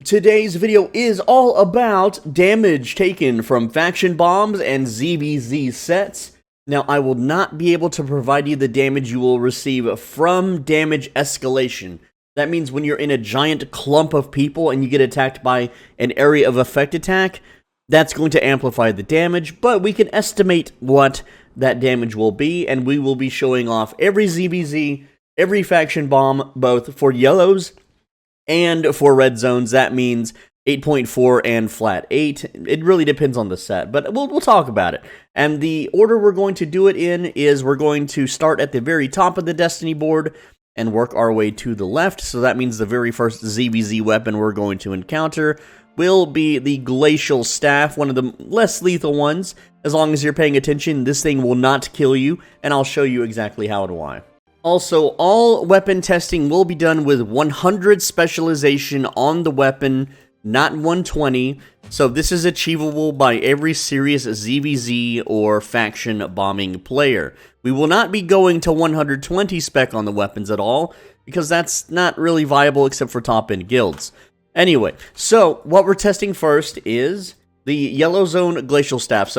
Today's video is all about damage taken from faction bombs and ZvZ sets. Now, I will not be able to provide you the damage you will receive from damage escalation. That means when you're in a giant clump of people and you get attacked by an area of effect attack, that's going to amplify the damage, but we can estimate what that damage will be, and we will be showing off every ZvZ, every faction bomb, both for yellows and for red zones. That means 8.4 and flat 8. It really depends on the set, but we'll talk about it. And the order we're going to do it in is we're going to start at the very top of the Destiny board and work our way to the left. So that means the very first ZvZ weapon we're going to encounter will be the Glacial Staff, one of the less lethal ones. As long as you're paying attention, this thing will not kill you, and I'll show you exactly how and why. Also, all weapon testing will be done with 100 specialization on the weapon, not 120. So this is achievable by every serious ZvZ or faction bombing player. We will not be going to 120 spec on the weapons at all, because that's not really viable except for top-end guilds. Anyway, so what we're testing first is the Yellow Zone Glacial Staff.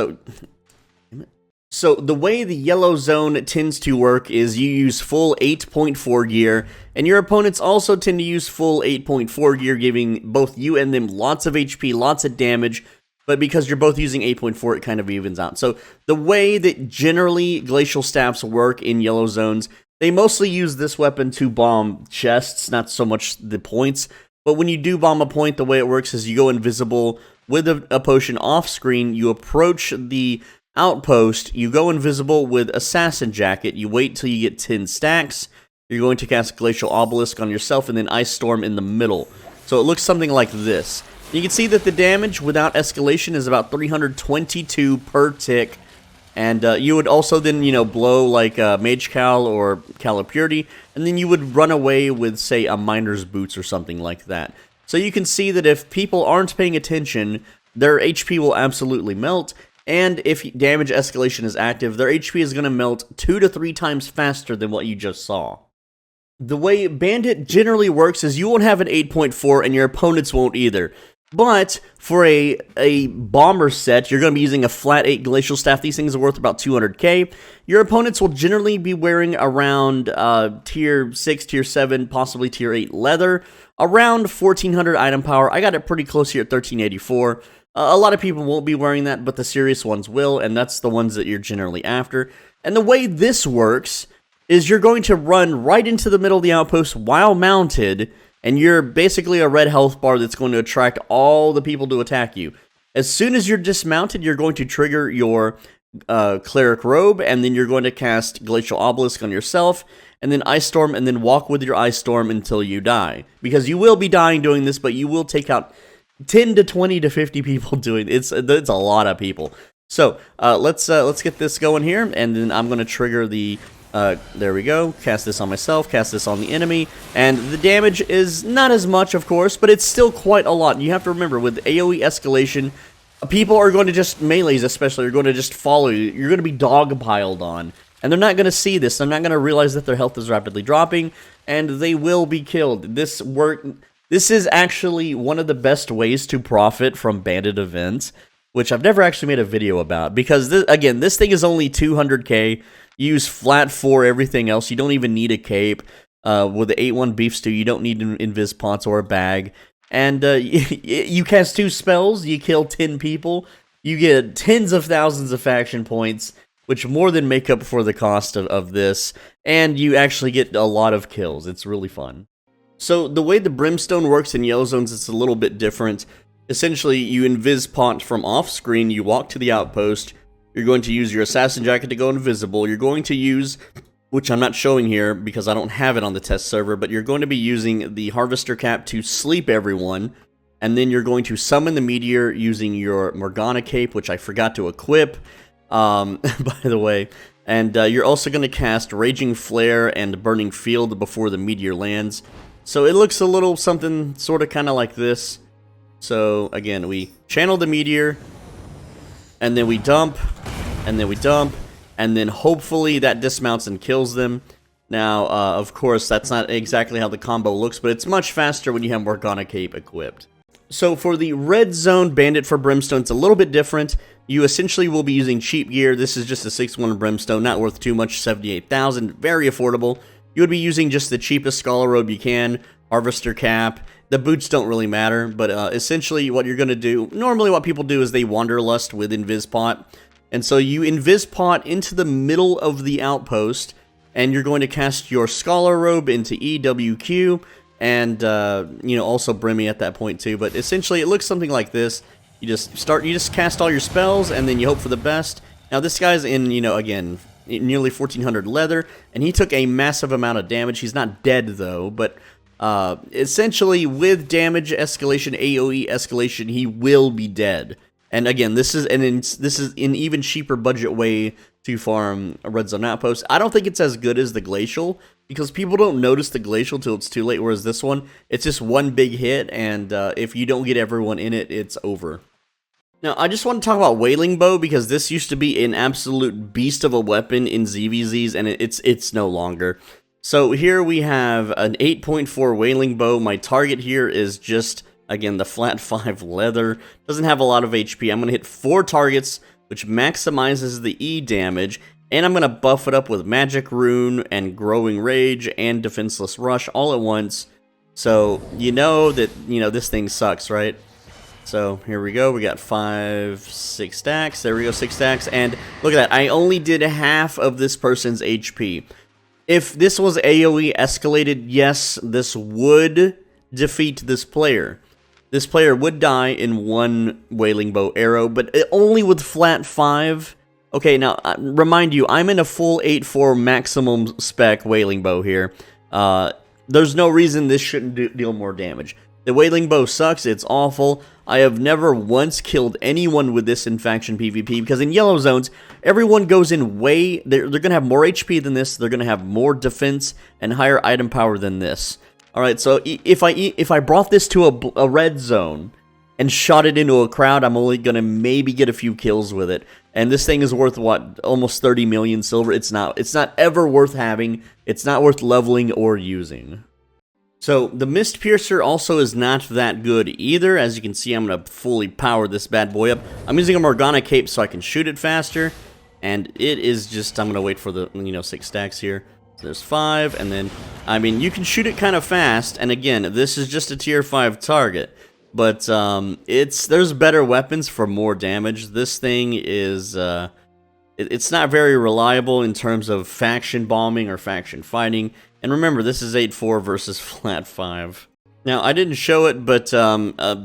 So the way the Yellow Zone tends to work is you use full 8.4 gear, and your opponents also tend to use full 8.4 gear, giving both you and them lots of HP, lots of damage, but because you're both using 8.4, it kind of evens out. So the way that generally Glacial Staffs work in Yellow Zones, they mostly use this weapon to bomb chests, not so much the points, but when you do bomb a point, the way it works is you go invisible with a potion off screen, you approach the outpost, you go invisible with Assassin Jacket, you wait till you get 10 stacks, you're going to cast Glacial Obelisk on yourself, and then Ice Storm in the middle. So it looks something like this. You can see that the damage without escalation is about 322 per tick, and you would also then, blow like Mage Cal or Cal of Purity, and then you would run away with, say, a Miner's Boots or something like that. So you can see that if people aren't paying attention, their HP will absolutely melt, and if damage escalation is active, their HP is going to melt 2 to 3 times faster than what you just saw. The way Bandit generally works is you won't have an 8.4 and your opponents won't either. But for a bomber set, you're going to be using a flat 8 Glacial Staff. These things are worth about 200k. Your opponents will generally be wearing around tier 6, tier 7, possibly tier 8 leather. Around 1400 item power. I got it pretty close here at 1384. A lot of people won't be wearing that, but the serious ones will, and that's the ones that you're generally after. And the way this works is you're going to run right into the middle of the outpost while mounted, and you're basically a red health bar that's going to attract all the people to attack you. As soon as you're dismounted, you're going to trigger your Cleric Robe, and then you're going to cast Glacial Obelisk on yourself, and then Ice Storm, and then walk with your Ice Storm until you die. Because you will be dying doing this, but you will take out 10 to 20 to 50 people doing it. It's a lot of people. So let's get this going here, and then I'm going to trigger the there we go, cast this on myself, cast this on the enemy, and the damage is not as much, of course, but it's still quite a lot. You have to remember, with AoE escalation, people are going to just, melees especially, are going to just follow you. You're going to be dogpiled on, and they're not going to see this. They're not going to realize that their health is rapidly dropping, and they will be killed. This is actually one of the best ways to profit from bandit events, which I've never actually made a video about, because, this thing is only 200k. You use flat 4 everything else. You don't even need a cape. With the 8-1 Beef Stew, you don't need an Invis Pots or a bag. And you cast 2 spells, you kill 10 people, you get tens of thousands of faction points, which more than make up for the cost of this, and you actually get a lot of kills. It's really fun. So the way the Brimstone works in Yellow Zones, it's a little bit different. Essentially, you Invis Pot from off-screen, you walk to the outpost, you're going to use your Assassin Jacket to go invisible, you're going to use, which I'm not showing here because I don't have it on the test server, but you're going to be using the Harvester Cap to sleep everyone, and then you're going to summon the Meteor using your Morgana Cape, which I forgot to equip, by the way, and you're also going to cast Raging Flare and Burning Field before the Meteor lands. So it looks a little something sort of kind of like this. So again, we channel the Meteor, and then we dump, and then we dump, and then hopefully that dismounts and kills them. Now, of course, that's not exactly how the combo looks, but it's much faster when you have Morgana Cape equipped. So for the red zone bandit for brimstone, it's a little bit different. You essentially will be using cheap gear. This is just a 6-1 brimstone, not worth too much, 78,000, very affordable. You would be using just the cheapest scholar robe you can, harvester cap. The boots don't really matter, but essentially what you're going to do, normally what people do is they wanderlust with invis-pot. And so you invis-pot into the middle of the outpost, and you're going to cast your scholar robe into EWQ, and you know, also Brimmy at that point too. But essentially it looks something like this. You just cast all your spells, and then you hope for the best. Now this guy's in, you know, again, nearly 1400 leather, and he took a massive amount of damage. He's not dead though, but essentially with damage escalation, AoE escalation, he will be dead. And again, this is an even cheaper budget way to farm a red zone outpost. I don't think it's as good as the glacial, because people don't notice the glacial till it's too late, whereas this one, it's just one big hit, and if you don't get everyone in it, it's over. Now, I just want to talk about Wailing Bow, because this used to be an absolute beast of a weapon in ZvZs, and it's no longer. So here we have an 8.4 Wailing Bow. My target here is just, again, the flat 5 leather. Doesn't have a lot of HP. I'm going to hit 4 targets, which maximizes the E damage, and I'm going to buff it up with Magic Rune and Growing Rage and Defenseless Rush all at once. So you know that, you know, this thing sucks, right? So here we go. We got 6 stacks. There we go, 6 stacks. And look at that. I only did half of this person's HP. If this was AoE escalated, yes, this would defeat this player. This player would die in 1 Wailing Bow arrow, but only with flat 5. Okay, now, remind you, I'm in a full 8.4 maximum spec Wailing Bow here. There's no reason this shouldn't deal more damage. The Wailing Bow sucks, it's awful. I have never once killed anyone with this in faction PvP, because in yellow zones, everyone goes in way... They're going to have more HP than this, they're going to have more defense and higher item power than this. Alright, so if I brought this to a red zone and shot it into a crowd, I'm only going to maybe get a few kills with it. And this thing is worth, what, almost 30 million silver? It's not ever worth having, it's not worth leveling or using. So, the Mist Piercer also is not that good either. As you can see, I'm going to fully power this bad boy up. I'm using a Morgana Cape so I can shoot it faster. And it is just, I'm going to wait for the, 6 stacks here. So there's 5, and then, I mean, you can shoot it kind of fast. And again, this is just a tier 5 target. But, there's better weapons for more damage. This thing is, it's not very reliable in terms of faction bombing or faction fighting. And remember, this is 8.4 versus flat 5. Now, I didn't show it, but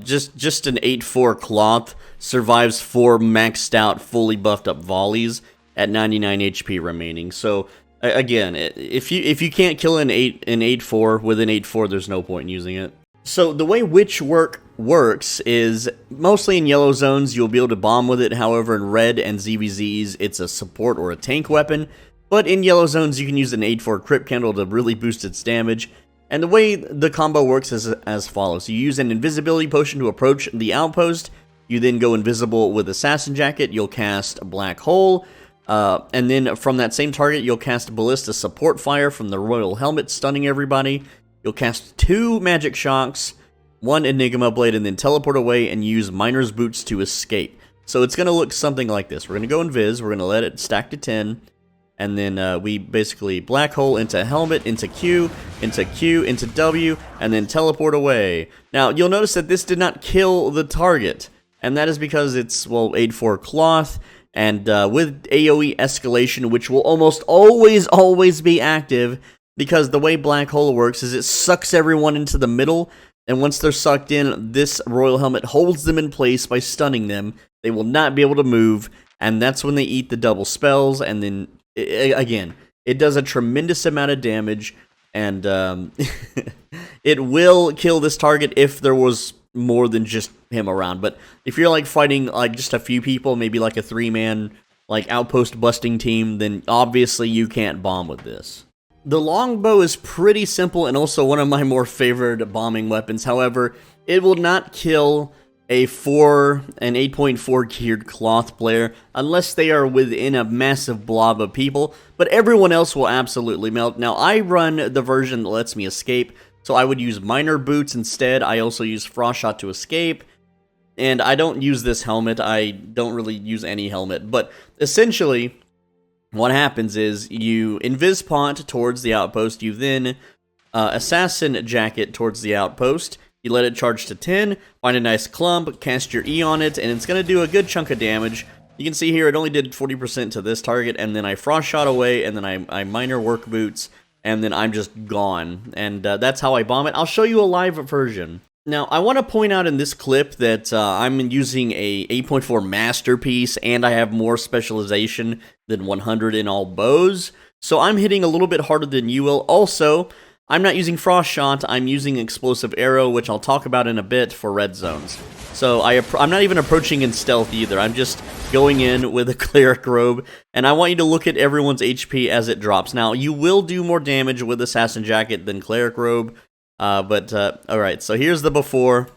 just an 8.4 cloth survives 4 maxed out, fully buffed up volleys at 99 HP remaining. So, again, if you can't kill an 8.4 with an 8.4, there's no point in using it. So, the way Witch works is, mostly in yellow zones, you'll be able to bomb with it. However, in red and ZvZs, it's a support or a tank weapon. But in yellow zones, you can use an 8.4 Crypt Candle to really boost its damage. And the way the combo works is as follows. You use an invisibility potion to approach the outpost. You then go invisible with Assassin Jacket. You'll cast a Black Hole. And then from that same target, you'll cast Ballista Support Fire from the Royal Helmet, stunning everybody. You'll cast 2 Magic Shocks, 1 Enigma Blade, and then teleport away and use Miner's Boots to escape. So it's going to look something like this. We're going to go invis. We're going to let it stack to 10. And then we basically Black Hole into Helmet, into Q, into W, and then teleport away. Now, you'll notice that this did not kill the target. And that is because it's, well, 8.4 cloth. And with AoE escalation, which will almost always be active, because the way Black Hole works is it sucks everyone into the middle. And once they're sucked in, this Royal Helmet holds them in place by stunning them. They will not be able to move. And that's when they eat the double spells, and then... Again, it does a tremendous amount of damage, and it will kill this target if there was more than just him around. But if you're like fighting like just a few people, maybe like a 3-man like outpost busting team, then obviously you can't bomb with this. The longbow is pretty simple and also one of my more favored bombing weapons. However, it will not kill an 8.4 geared cloth player unless they are within a massive blob of people, but everyone else will absolutely melt. Now, I run the version that lets me escape, so I would use miner boots instead. I also use frost shot to escape, and I don't use this helmet. I don't really use any helmet, but essentially what happens is you invis pont towards the outpost, you then assassin jacket towards the outpost, you let it charge to 10, find a nice clump, cast your E on it, and it's going to do a good chunk of damage. You can see here it only did 40% to this target, and then I frost shot away, and then I miner work boots, and then I'm just gone. And that's how I bomb it. I'll show you a live version. Now, I want to point out in this clip that I'm using a 8.4 masterpiece, and I have more specialization than 100 in all bows, so I'm hitting a little bit harder than you will. Also, I'm not using frost shot, I'm using explosive arrow, which I'll talk about in a bit for red zones. So I'm not even approaching in stealth either, I'm just going in with a cleric robe, and I want you to look at everyone's HP as it drops. Now, you will do more damage with assassin jacket than cleric robe, alright, so here's the before,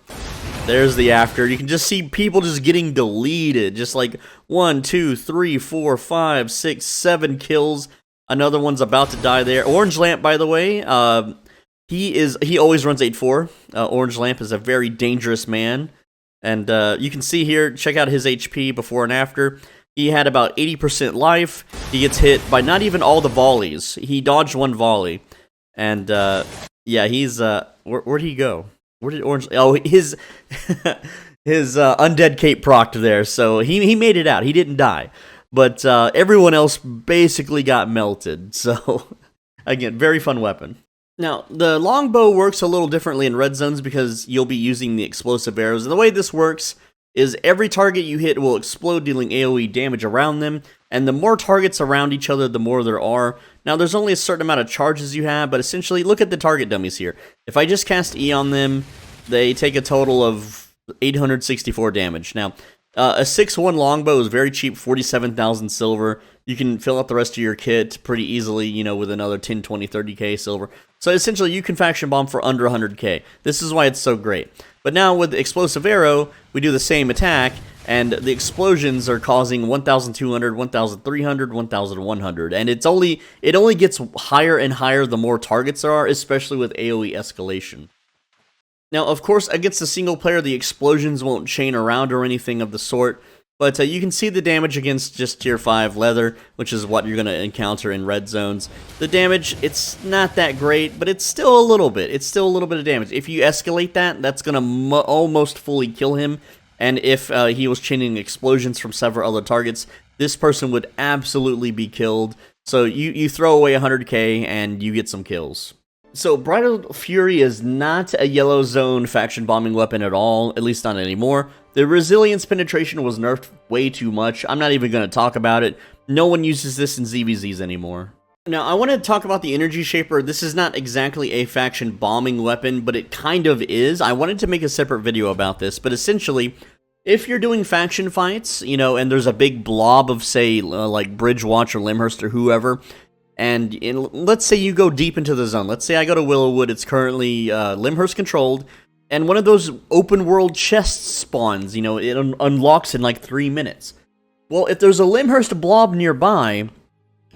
there's the after. You can just see people just getting deleted, just like 1, 2, 3, 4, 5, 6, 7 kills. Another one's about to die there. Orange Lamp, by the way, he always runs 8-4. Orange Lamp is a very dangerous man, and you can see here, check out his HP before and after. He had about 80% life. He gets hit by not even all the volleys. He dodged one volley, and yeah, he's where'd he go? Where did Orange? Oh, his undead cape procced there, so he made it out. He didn't die. But everyone else basically got melted, so again, very fun weapon. Now, the longbow works a little differently in red zones because you'll be using the explosive arrows, and the way this works is every target you hit will explode, dealing AoE damage around them, and the more targets around each other, the more there are. Now, there's only a certain amount of charges you have, but essentially, look at the target dummies here. If I just cast E on them, they take a total of 864 damage. Now, a 6-1 longbow is very cheap, 47,000 silver. You can fill out the rest of your kit pretty easily, you know, with another 10, 20, 30k silver. So essentially, you can faction bomb for under 100k. This is why it's so great. But now with the explosive arrow, we do the same attack, and the explosions are causing 1,200, 1,300, 1,100, and it only gets higher and higher the more targets there are, especially with AoE escalation. Now, of course, against a single player, the explosions won't chain around or anything of the sort, but you can see the damage against just tier 5 leather, which is what you're going to encounter in red zones. The damage, it's not that great, but it's still a little bit. It's still a little bit of damage. If you escalate that, that's going to almost fully kill him, and if he was chaining explosions from several other targets, this person would absolutely be killed. So you throw away 100k and you get some kills. So, Bridal Fury is not a yellow zone faction bombing weapon at all, at least not anymore. The resilience penetration was nerfed way too much. I'm not even going to talk about it. No one uses this in ZvZs anymore. Now, I want to talk about the Energy Shaper. This is not exactly a faction bombing weapon, but it kind of is. I wanted to make a separate video about this, but essentially, if you're doing faction fights, you know, and there's a big blob of, say, like Bridgewatch or Limhurst or whoever, and let's say you go deep into the zone. Let's say I go to Willowwood, it's currently Limhurst controlled, and one of those open world chests spawns, you know, it unlocks in like 3 minutes. Well, if there's a Limhurst blob nearby,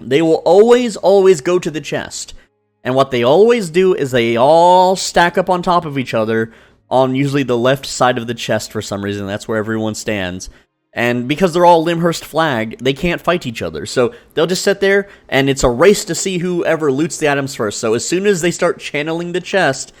they will always go to the chest. And what they always do is they all stack up on top of each other on usually the left side of the chest for some reason. That's where everyone stands. And because they're all Limhurst flagged, they can't fight each other. So they'll just sit there, and it's a race to see whoever loots the items first. So as soon as they start channeling the chest,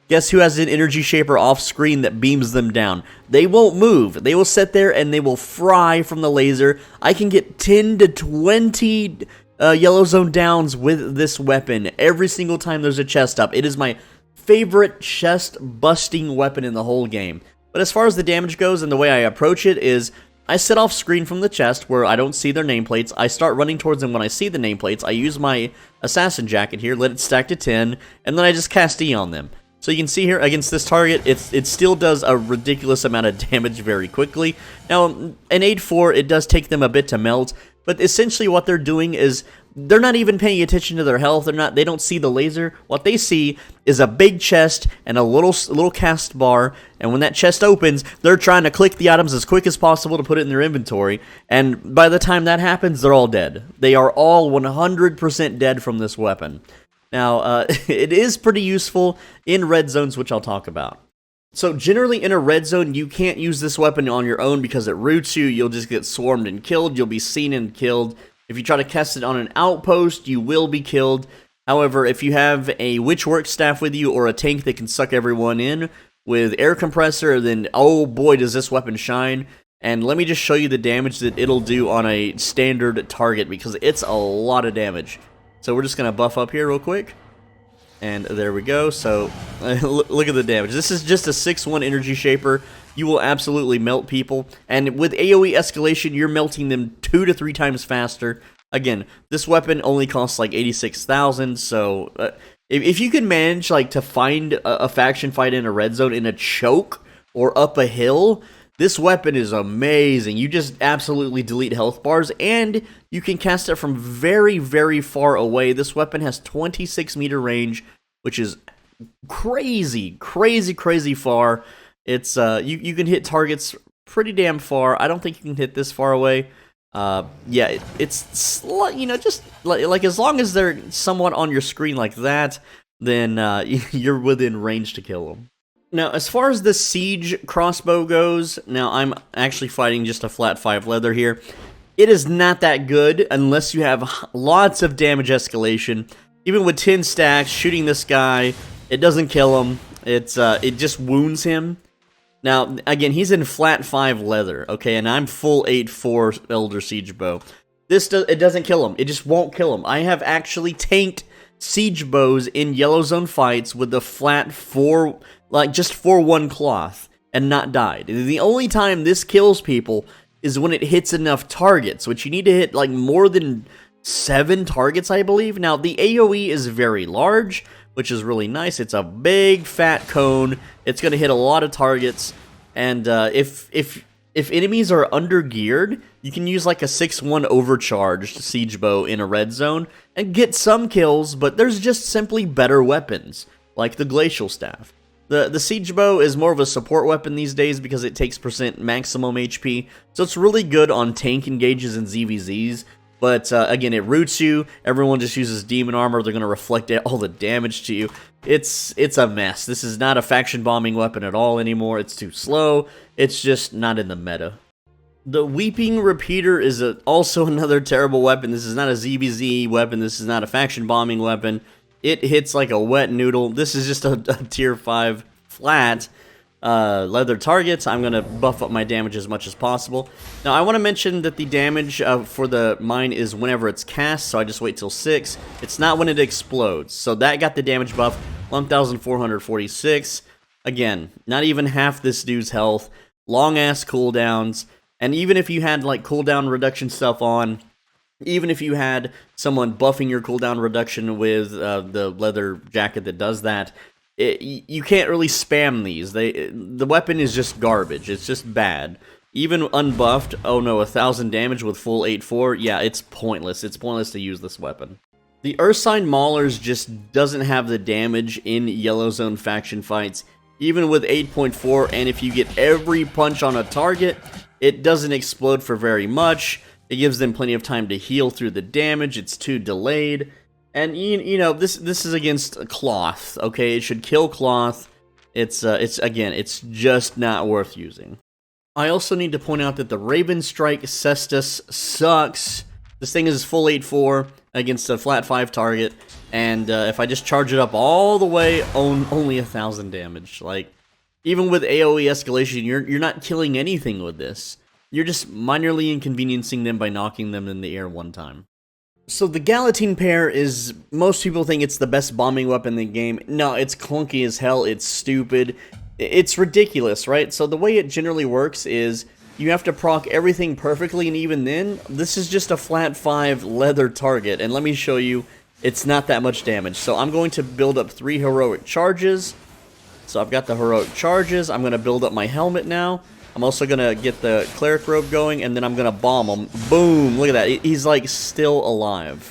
guess who has an Energy Shaper off screen that beams them down? They won't move. They will sit there, and they will fry from the laser. I can get 10 to 20 yellow zone downs with this weapon every single time there's a chest up. It is my favorite chest busting weapon in the whole game. But as far as the damage goes and the way I approach it is, I sit off screen from the chest where I don't see their nameplates. I start running towards them when I see the nameplates. I use my assassin jacket here, let it stack to 10, and then I just cast E on them. So you can see here, against this target, it still does a ridiculous amount of damage very quickly. Now, an 8-4, it does take them a bit to melt, but essentially what they're doing is, they're not even paying attention to their health. They don't see the laser. What they see is a big chest and a little cast bar, and when that chest opens, they're trying to click the items as quick as possible to put it in their inventory, and by the time that happens, they're all dead. They are all 100% dead from this weapon. Now, it is pretty useful in red zones, which I'll talk about. So generally in a red zone, you can't use this weapon on your own because it roots you. You'll just get swarmed and killed. You'll be seen and killed. If you try to cast it on an outpost, you will be killed. However, if you have a witchwork staff with you or a tank that can suck everyone in with air compressor, then oh boy does this weapon shine. And let me just show you the damage that it'll do on a standard target because it's a lot of damage. So we're just going to buff up here real quick. And there we go. So look at the damage. This is just a 6-1 energy shaper. You will absolutely melt people. And with AoE escalation, you're melting them 2 to 3 times faster. Again, this weapon only costs like 86,000. So if you can manage like to find a faction fight in a red zone in a choke or up a hill, this weapon is amazing. You just absolutely delete health bars, and you can cast it from very, very far away. This weapon has 26 meter range, which is crazy, crazy, crazy far. It's you can hit targets pretty damn far. I don't think you can hit this far away. Yeah, it's you know, just like as long as they're somewhat on your screen like that, then you're within range to kill them. Now, as far as the siege crossbow goes, now I'm actually fighting just a flat 5 leather here. It is not that good unless you have lots of damage escalation. Even with 10 stacks, shooting this guy, it doesn't kill him. It just wounds him. Now, again, he's in flat 5 leather, okay, and I'm full 8-4 Elder Siege Bow. It doesn't kill him. It just won't kill him. I have actually tanked siege bows in yellow zone fights with the flat 4, like just 4-1 cloth, and not died. The only time this kills people is when it hits enough targets, which you need to hit like more than 7 targets, I believe. Now, the AoE is very large, which is really nice. It's a big fat cone. It's going to hit a lot of targets, and if enemies are under geared, you can use like a 6-1 overcharged siege bow in a red zone and get some kills, but there's just simply better weapons, like the glacial staff. The siege bow is more of a support weapon these days because it takes % maximum HP, so it's really good on tank engages and ZvZs. But again, it roots you. Everyone just uses demon armor. They're going to reflect all the damage to you. It's a mess. This is not a faction bombing weapon at all anymore. It's too slow. It's just not in the meta. The Weeping Repeater is also another terrible weapon. This is not a ZvZ weapon. This is not a faction bombing weapon. It hits like a wet noodle. This is just a tier 5 flat leather targets. I'm going to buff up my damage as much as possible. Now, I want to mention that the damage for the mine is whenever it's cast, so I just wait till 6. It's not when it explodes. So that got the damage buff, 1,446. Again, not even half this dude's health. Long-ass cooldowns. And even if you had like cooldown reduction stuff on, even if you had someone buffing your cooldown reduction with the leather jacket that does that, you can't really spam these. The weapon is just garbage. It's just bad. Even unbuffed, oh no, 1,000 damage with full 8-4, yeah, it's pointless. It's pointless to use this weapon. The Ursine Maulers just doesn't have the damage in Yellow Zone faction fights, even with 8.4, and if you get every punch on a target, it doesn't explode for very much. It gives them plenty of time to heal through the damage. It's too delayed. And you know, this is against cloth, okay? It should kill cloth. It's again, it's just not worth using. I also need to point out that the Raven Strike Cestus sucks. This thing is full 8-4 against a flat 5 target, and if I just charge it up all the way, only 1,000 damage. Like, even with AoE escalation, you're not killing anything with this. You're just minorly inconveniencing them by knocking them in the air one time. So the Galatine pair is, most people think it's the best bombing weapon in the game. No, it's clunky as hell, it's stupid, it's ridiculous, right? So the way it generally works is, you have to proc everything perfectly, and even then, this is just a flat 5 leather target, and let me show you, it's not that much damage. So I'm going to build up 3 heroic charges. So I've got the heroic charges, I'm going to build up my helmet now. I'm also going to get the cleric robe going, and then I'm going to bomb him. Boom! Look at that. He's, like, still alive.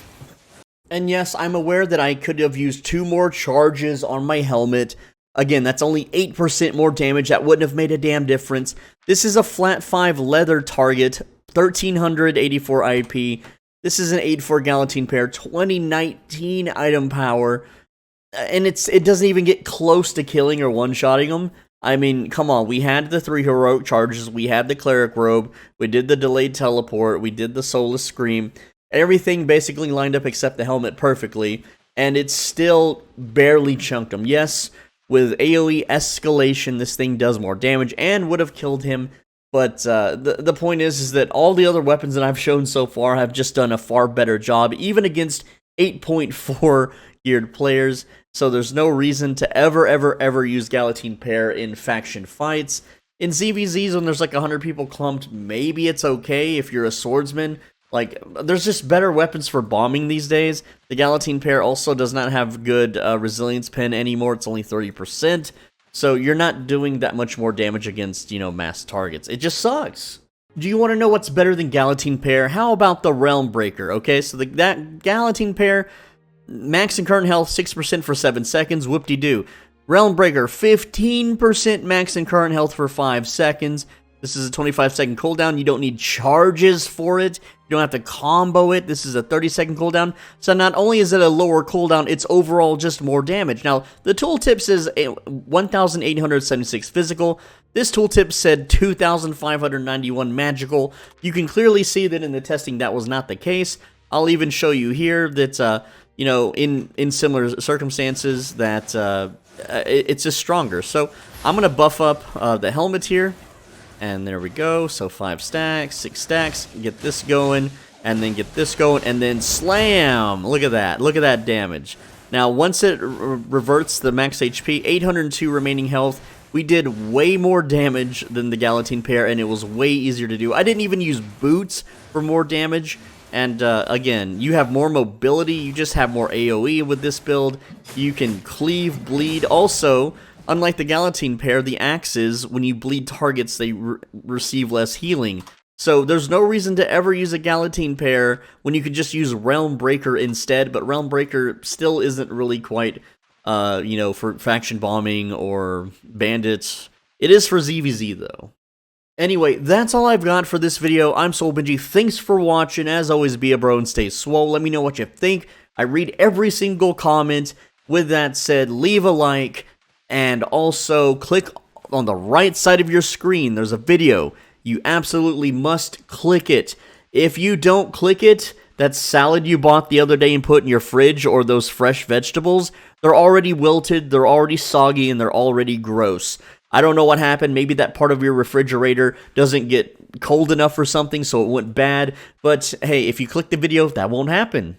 And yes, I'm aware that I could have used 2 more charges on my helmet. Again, that's only 8% more damage. That wouldn't have made a damn difference. This is a flat 5 leather target, 1,384 IP. This is an 8-4 Galatine pair, 2019 item power, and it doesn't even get close to killing or one-shotting them. I mean, come on, we had the 3 heroic charges, we had the cleric robe, we did the delayed teleport, we did the soulless scream, everything basically lined up except the helmet perfectly, and it still barely chunked him. Yes, with AoE escalation, this thing does more damage and would have killed him, but the point is that all the other weapons that I've shown so far have just done a far better job, even against 8.4 geared players. So there's no reason to ever use Galatine pair in faction fights. In ZvZs, when there's like 100 people clumped, maybe it's okay if you're a swordsman. Like, there's just better weapons for bombing these days. The Galatine pair also does not have good resilience pin anymore. It's only 30%. So you're not doing that much more damage against, you know, mass targets. It just sucks. Do you want to know what's better than Galatine pair? How about the Realm Breaker? Okay, so that Galatine pair, max and current health, 6% for 7 seconds, whoop-de-doo. Realm Breaker, 15% max and current health for 5 seconds. This is a 25-second cooldown. You don't need charges for it. You don't have to combo it. This is a 30-second cooldown. So not only is it a lower cooldown, it's overall just more damage. Now, the tooltip says 1,876 physical. This tooltip said 2,591 magical. You can clearly see that in the testing that was not the case. I'll even show you here that, you know, in similar circumstances that it's just stronger. So I'm going to buff up the helmet here. And there we go. So 5 stacks, 6 stacks. Get this going, and then get this going, and then slam! Look at that. Look at that damage. Now, once it reverts the max HP, 802 remaining health. We did way more damage than the Galatine pair, and it was way easier to do. I didn't even use boots for more damage. And again, you have more mobility. You just have more AoE with this build. You can cleave, bleed. Also, unlike the Galatine pair, the axes, when you bleed targets, they receive less healing. So there's no reason to ever use a Galatine pair when you could just use Realm Breaker instead, but Realm Breaker still isn't really quite, you know, for faction bombing or bandits. It is for ZvZ, though. Anyway, that's all I've got for this video. I'm SoulBenji. Thanks for watching. As always, be a bro and stay swole. Let me know what you think. I read every single comment. With that said, leave a like. And also, click on the right side of your screen. There's a video. You absolutely must click it. If you don't click it, that salad you bought the other day and put in your fridge, or those fresh vegetables, they're already wilted, they're already soggy, and they're already gross. I don't know what happened. Maybe that part of your refrigerator doesn't get cold enough or something, so it went bad. But hey, if you click the video, that won't happen.